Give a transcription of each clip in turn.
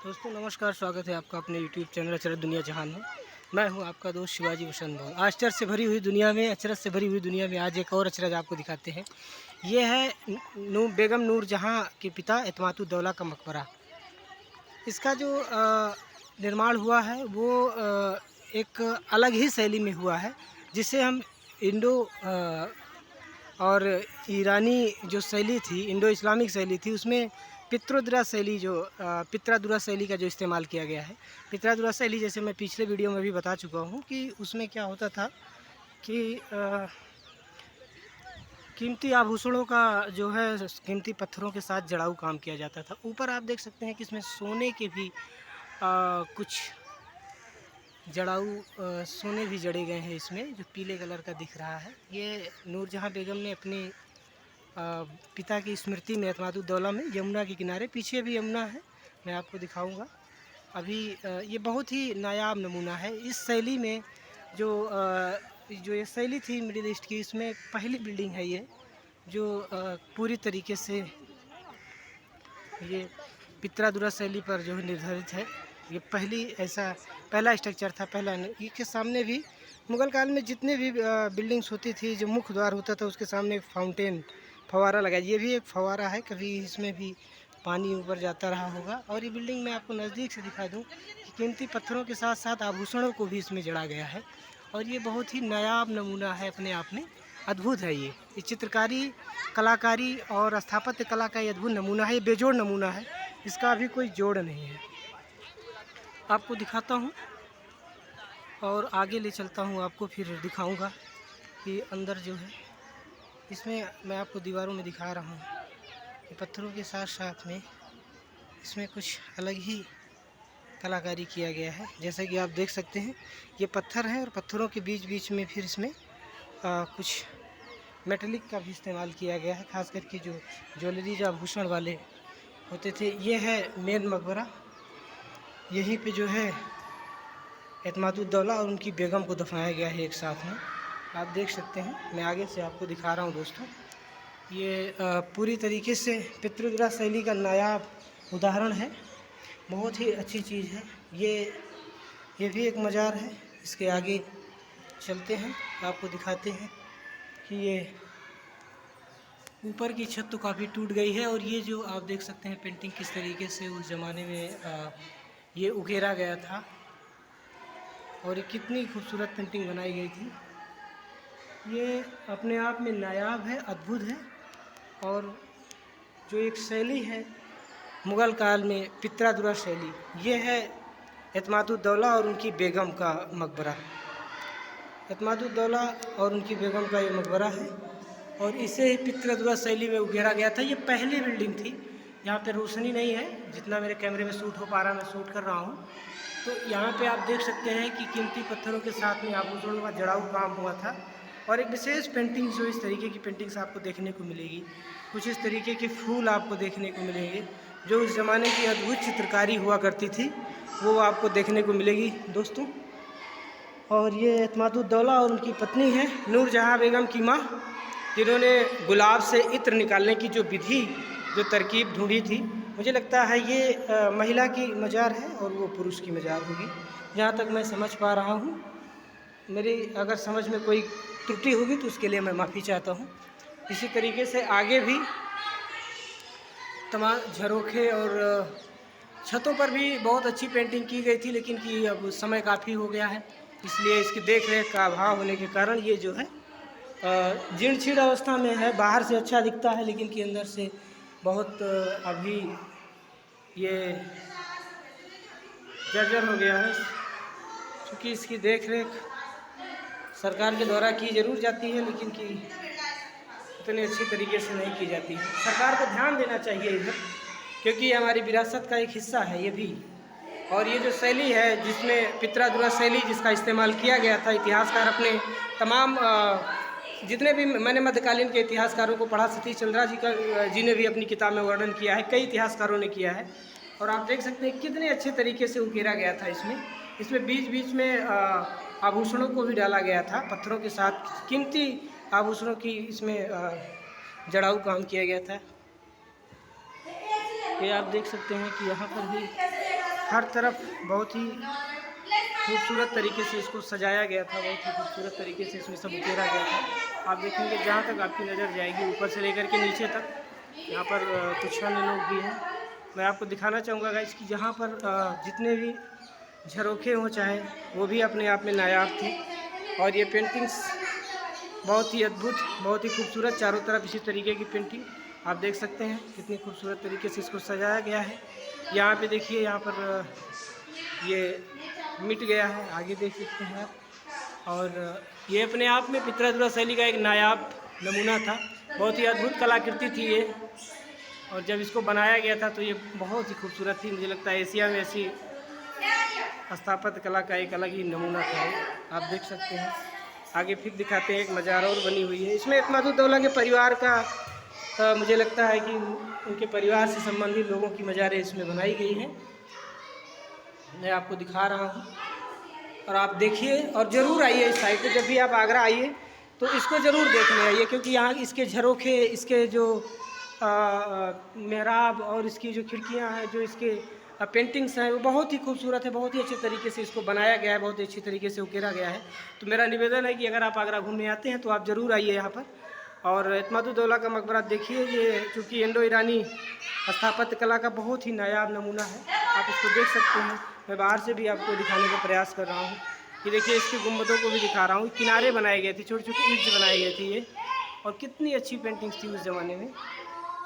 दोस्तों नमस्कार, स्वागत है आपका अपने YouTube चैनल अचरज दुनिया जहान में। मैं हूं आपका दोस्त शिवाजी वसंत भवन। अचरज से भरी हुई दुनिया में, अचरज से भरी हुई दुनिया में आज एक और अचरज आपको दिखाते हैं। ये है बेगम नूर जहां के पिता एतमादुद्दौला का मकबरा। इसका जो निर्माण हुआ है वो एक अलग ही शैली में हुआ है, जिसे हम इंडो और ईरानी जो शैली थी, इंडो इस्लामिक शैली थी, उसमें पित्रोद्रा शैली पित्रादुरा शैली का जो इस्तेमाल किया गया है। पित्रादुरा शैली जैसे मैं पिछले वीडियो में भी बता चुका हूँ कि उसमें क्या होता था कि कीमती आभूषणों का जो है कीमती पत्थरों के साथ जड़ाऊ काम किया जाता था। ऊपर आप देख सकते हैं कि इसमें सोने के भी कुछ जड़ाऊ सोने भी जड़े गए हैं इसमें, जो पीले कलर का दिख रहा है। ये नूरजहाँ बेगम ने अपने पिता की स्मृति में एतमादुद्दौला में यमुना के किनारे, पीछे भी यमुना है, मैं आपको दिखाऊंगा अभी। ये बहुत ही नायाब नमूना है इस शैली में। जो ये शैली थी मिडिल ईस्ट की, इसमें पहली बिल्डिंग है ये, जो पूरी तरीके से ये पित्रादुरा शैली पर जो है निर्धारित है। ये पहला स्ट्रक्चर था। इसके सामने भी मुग़ल काल में जितने भी बिल्डिंग्स होती थी, जो मुख्य द्वार होता था उसके सामने एक फाउंटेन, फव्वारा लगा। ये भी एक फव्वारा है, कभी इसमें भी पानी ऊपर जाता रहा होगा। और ये बिल्डिंग मैं आपको नज़दीक से दिखा दूं कि कीमती पत्थरों के साथ साथ आभूषणों को भी इसमें जड़ा गया है। और ये बहुत ही नायाब नमूना है, अपने आप में अद्भुत है। ये चित्रकारी, कलाकारी और स्थापत्य कला का ये अद्भुत नमूना है। ये बेजोड़ नमूना है, इसका भी कोई जोड़ नहीं है। आपको दिखाता हूँ और आगे ले चलता हूँ, आपको फिर दिखाऊंगा कि अंदर जो है इसमें मैं आपको दीवारों में दिखा रहा हूँ कि पत्थरों के साथ साथ में इसमें कुछ अलग ही कलाकारी किया गया है। जैसा कि आप देख सकते हैं, ये पत्थर हैं और पत्थरों के बीच बीच में फिर इसमें कुछ मेटेलिक का भी इस्तेमाल किया गया है, खास करके जो ज्वेलरी, जो आभूषण वाले होते थे। ये है मेन मकबरा। यहीं पे जो है एतमादुद्दौला और उनकी बेगम को दफनाया गया है एक साथ में। आप देख सकते हैं, मैं आगे से आपको दिखा रहा हूँ दोस्तों। ये पूरी तरीके से पित्रोद्रा शैली का नायाब उदाहरण है, बहुत ही अच्छी चीज़ है। ये भी एक मज़ार है। इसके आगे चलते हैं, आपको दिखाते हैं कि ये ऊपर की छत तो काफ़ी टूट गई है। और ये जो आप देख सकते हैं पेंटिंग किस तरीके से उस ज़माने में ये उकेरा गया था, और ये कितनी खूबसूरत पेंटिंग बनाई गई थी। ये अपने आप में नायाब है, अद्भुत है। और जो एक शैली है मुग़ल काल में, पित्रादुरा शैली, ये है एतमादुद्दौला और उनकी बेगम का मकबरा। एतमादुद्दौला और उनकी बेगम का ये मकबरा है, और इसे ही पित्रादुरा शैली में उकेरा गया था। ये पहली बिल्डिंग थी। यहाँ पे रोशनी नहीं है, जितना मेरे कैमरे में शूट हो पा रहा, मैं शूट कर रहा हूँ। तो यहाँ पे आप देख सकते हैं कि कीमती पत्थरों के साथ में आभूषणों का जड़ाऊ काम हुआ था। और एक विशेष पेंटिंग, जो इस तरीके की पेंटिंग्स आपको देखने को मिलेगी, कुछ इस तरीके के फूल आपको देखने को मिलेंगे, जो उस ज़माने की अद्भुत चित्रकारी हुआ करती थी, वो आपको देखने को मिलेगी दोस्तों। और ये एतमादुद्दौला और उनकी पत्नी है नूरजहाँ बेगम की माँ, जिन्होंने गुलाब से इत्र निकालने की जो विधि, जो तरकीब ढूंढी थी। मुझे लगता है ये महिला की मज़ार है और वो पुरुष की मज़ार होगी, जहाँ तक मैं समझ पा रहा हूँ। मेरी अगर समझ में कोई त्रुटि होगी तो उसके लिए मैं माफ़ी चाहता हूँ। इसी तरीके से आगे भी तमाम झरोखे और छतों पर भी बहुत अच्छी पेंटिंग की गई थी, लेकिन कि अब समय काफ़ी हो गया है, इसलिए इसकी देख रेख का अभाव होने के कारण ये जो है जीर्ण शीर्ण अवस्था में है। बाहर से अच्छा दिखता है, लेकिन कि अंदर से बहुत अभी ये जर्जर हो गया है, क्योंकि इसकी देख रेख सरकार के द्वारा की ज़रूर जाती है, लेकिन कि इतने अच्छी तरीके से नहीं की जाती है। सरकार को ध्यान देना चाहिए इधर, क्योंकि ये हमारी विरासत का एक हिस्सा है ये भी। और ये जो शैली है, जिसमें पित्रादुरा शैली जिसका इस्तेमाल किया गया था, इतिहासकार अपने तमाम जितने भी मैंने मध्यकालीन के इतिहासकारों को पढ़ा, सतीश चंद्रा जी ने भी अपनी किताब में वर्णन किया है, कई इतिहासकारों ने किया है। और आप देख सकते हैं कितने अच्छे तरीके से उकेरा गया था। इसमें बीच बीच में आभूषणों को भी डाला गया था, पत्थरों के साथ कीमती आभूषणों की इसमें जड़ाऊ काम किया गया था। ये आप देख सकते हैं कि यहाँ पर भी हर तरफ बहुत ही खूबसूरत तरीके से इसको सजाया गया था, बहुत ही खूबसूरत तरीके से इसमें सब उकेरा गया था। आप देखेंगे जहाँ तक आपकी नज़र जाएगी ऊपर से लेकर के नीचे तक, यहाँ पर कुछ अन्य लोग भी हैं। मैं आपको दिखाना चाहूँगा गाइस कि यहाँ पर जितने भी झरोखे हों चाहे वो भी अपने आप में नायाब थे। और ये पेंटिंग्स बहुत ही अद्भुत, बहुत ही खूबसूरत, चारों तरफ इसी तरीके की पेंटिंग आप देख सकते हैं कितनी खूबसूरत तरीके से इसको सजाया गया है। यहाँ पे देखिए, यहाँ पर ये मिट गया है, आगे देख सकते हैं आप। और ये अपने आप में पित्रादुरा शैली का एक नायाब नमूना था, बहुत ही अद्भुत कलाकृति थी ये। और जब इसको बनाया गया था तो ये बहुत ही खूबसूरत थी। मुझे लगता है एशिया में ऐसी स्थापत्य कला का एक अलग ही नमूना था ये, आप देख सकते हैं। आगे फिर दिखाते हैं, एक मजार और बनी हुई है। इसमें इत्मादुद्दौला के परिवार का मुझे लगता है कि उनके परिवार से संबंधित लोगों की मज़ारें इसमें बनाई गई हैं। मैं आपको दिखा रहा हूँ और आप देखिए और ज़रूर आइए इस साइड पे। जब भी आप आगरा आइए तो इसको ज़रूर देखने आइए, क्योंकि यहाँ इसके झरोखे, इसके जो मेहराब और इसकी जो खिड़कियाँ हैं, जो इसके पेंटिंग्स हैं, वो बहुत ही खूबसूरत है, बहुत ही अच्छे तरीके से इसको बनाया गया है, बहुत ही अच्छी तरीके से उकेरा गया है। तो मेरा निवेदन है कि अगर आप आगरा घूमने आते हैं तो आप ज़रूर आइए यहाँ पर। और इत्मादुद्दौला का मकबरा देखिए, ये चूँकि इंडो ईरानी स्थापत्य कला का बहुत ही नायाब नमूना है, आप इसको देख सकते हैं। मैं बाहर से भी आपको दिखाने का प्रयास कर रहा हूँ। ये देखिए, इसकी गुंबदों को भी दिखा रहा हूँ, किनारे बनाए गए थे, छोटी छोटी ईंट बनाई गई थी ये, और कितनी अच्छी पेंटिंग्स थी उस ज़माने में,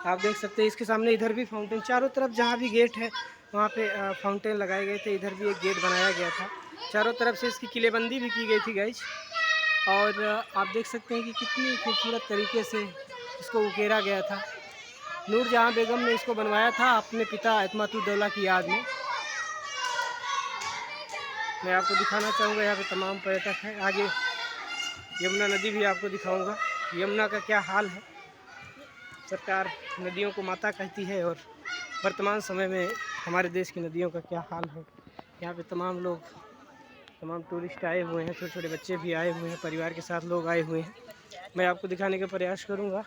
आप देख सकते हैं। इसके सामने इधर भी फाउंटेन, चारों तरफ जहाँ भी गेट है वहाँ पे फाउंटेन लगाए गए थे। इधर भी एक गेट बनाया गया था, चारों तरफ से इसकी किलेबंदी भी की गई थी गाइज। और आप देख सकते हैं कि कितनी खूबसूरत तरीके से इसको उकेरा गया था। नूरजहाँ बेगम ने इसको बनवाया था अपने पिता इत्मादुद्दौला की याद में। मैं आपको दिखाना चाहूँगा, यहाँ पे तमाम पर्यटक हैं। आगे यमुना नदी भी आपको दिखाऊंगा, यमुना का क्या हाल है। सरकार नदियों को माता कहती है और वर्तमान समय में हमारे देश की नदियों का क्या हाल है। यहाँ पे तमाम लोग, तमाम टूरिस्ट आए हुए हैं, छोटे छोटे बच्चे भी आए हुए हैं, परिवार के साथ लोग आए हुए हैं। मैं आपको दिखाने का प्रयास करूँगा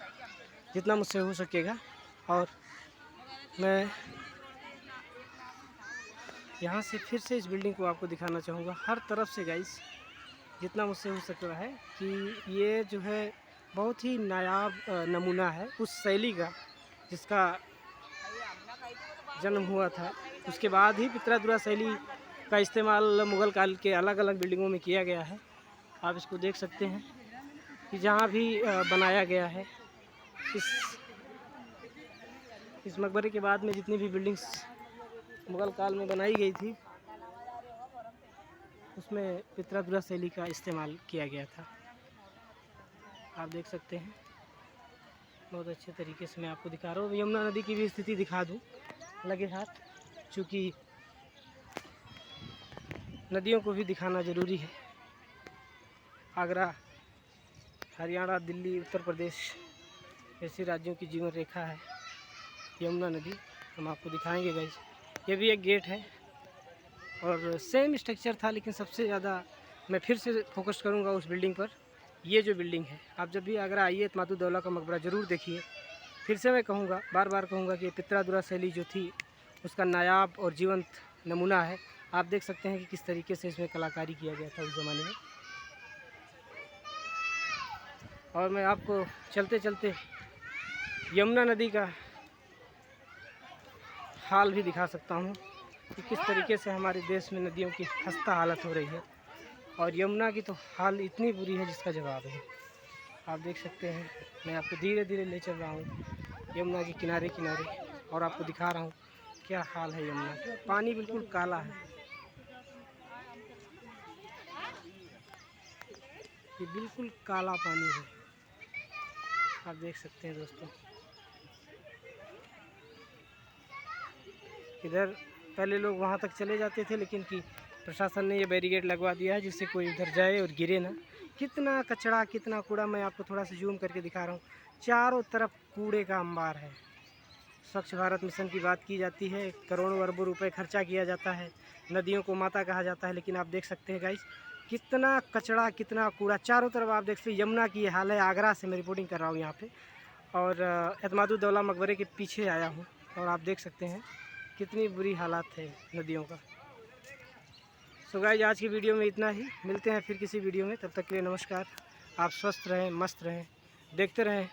जितना मुझसे हो सकेगा। और मैं यहाँ से फिर से इस बिल्डिंग को आपको दिखाना चाहूँगा हर तरफ से गाइस, जितना मुझसे हो सकता है कि ये जो है बहुत ही नायाब नमूना है उस शैली का जिसका जन्म हुआ था। उसके बाद ही पित्रादुरा शैली का इस्तेमाल मुग़ल काल के अलग अलग बिल्डिंगों में किया गया है। आप इसको देख सकते हैं कि जहाँ भी बनाया गया है, इस मकबरे के बाद में जितनी भी बिल्डिंग्स मुग़ल काल में बनाई गई थी उसमें पित्रादुरा शैली का इस्तेमाल किया गया था। आप देख सकते हैं बहुत अच्छे तरीके से मैं आपको दिखा रहा हूँ। यमुना नदी की भी स्थिति दिखा दूँ लगे हाथ, चूँकि नदियों को भी दिखाना ज़रूरी है। आगरा, हरियाणा, दिल्ली, उत्तर प्रदेश ऐसे राज्यों की जीवन रेखा है यमुना नदी, हम आपको दिखाएंगे गाइस। ये भी एक गेट है और सेम स्ट्रक्चर था, लेकिन सबसे ज़्यादा मैं फिर से फोकस करूंगा उस बिल्डिंग पर। ये जो बिल्डिंग है, आप जब भी आगरा आइए इत्मादुद्दौला का मकबरा ज़रूर देखिए। फिर से मैं कहूँगा, बार बार कहूँगा कि पित्रादुरा शैली जो थी उसका नायाब और जीवंत नमूना है। आप देख सकते हैं कि किस तरीके से इसमें कलाकारी किया गया था उस ज़माने में। और मैं आपको चलते चलते यमुना नदी का हाल भी दिखा सकता हूँ कि किस तरीके से हमारे देश में नदियों की खस्ता हालत हो रही है। और यमुना की तो हाल इतनी बुरी है जिसका जवाब है। आप देख सकते हैं, मैं आपको धीरे धीरे ले चल रहा हूँ यमुना के किनारे किनारे और आपको दिखा रहा हूँ क्या हाल है यमुना का। पानी बिल्कुल काला है, ये बिल्कुल काला पानी है, आप देख सकते हैं दोस्तों। इधर पहले लोग वहाँ तक चले जाते थे, लेकिन कि प्रशासन ने ये बैरिकेड लगवा दिया है जिससे कोई उधर जाए और गिरे ना। कितना कचरा, कितना कूड़ा, मैं आपको थोड़ा सा जूम करके दिखा रहा हूँ। चारों तरफ कूड़े का अंबार है। स्वच्छ भारत मिशन की बात की जाती है, करोड़ों अरबों रुपए खर्चा किया जाता है, नदियों को माता कहा जाता है, लेकिन आप देख सकते हैं गाइस कितना कचरा, कितना कूड़ा चारों तरफ। आप देख सकते हैं यमुना की ये हाल है। आगरा से मैं रिपोर्टिंग कर रहा हूँ यहाँ पे, और इत्मादुद्दौला मकबरे के पीछे आया हूँ और आप देख सकते हैं कितनी बुरी हालात है नदियों का। सो गाइस आज की वीडियो में इतना ही, मिलते हैं फिर किसी वीडियो में, तब तक के लिए नमस्कार। आप स्वस्थ रहें, मस्त रहें, देखते रहें